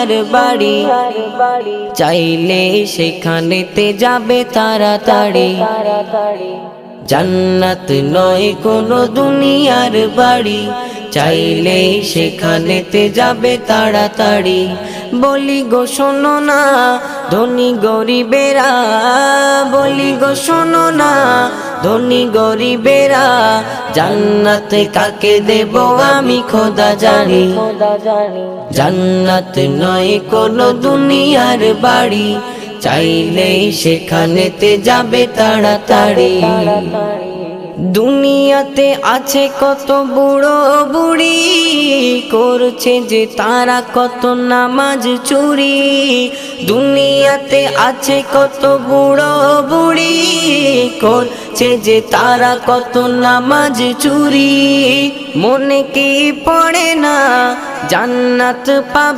দুনিয়ার বাড়ি, চাইলে সেখানেতে যাবে তাড়াতাড়ি। জান্নাত নয় কোনো দুনিয়ার বাড়ি, চাইলে সেখানেতে যাবে তাড়াতাড়ি। বলি গো শোনো না ধনী গরিবেরা, বলি গো শোনো না ধনী গরিবেরা, জান্নাত কাকে দেব আমি খোদা জানি। জান্নাত নয় কোনো দুনিয়ার বাড়ি, চাইলে সেখানেতে যাবে তাড়াতাড়ি। দুনিয়াতে আছে কত বুড়ো বুড়ি, করছে যে তারা কত নামাজ চুরি। দুনিয়াতে আছে কত বুড়ো বুড়ি, করছে যে তারা কত নামাজ চুরি। মনে কি পড়ে না জান্নাত পাবে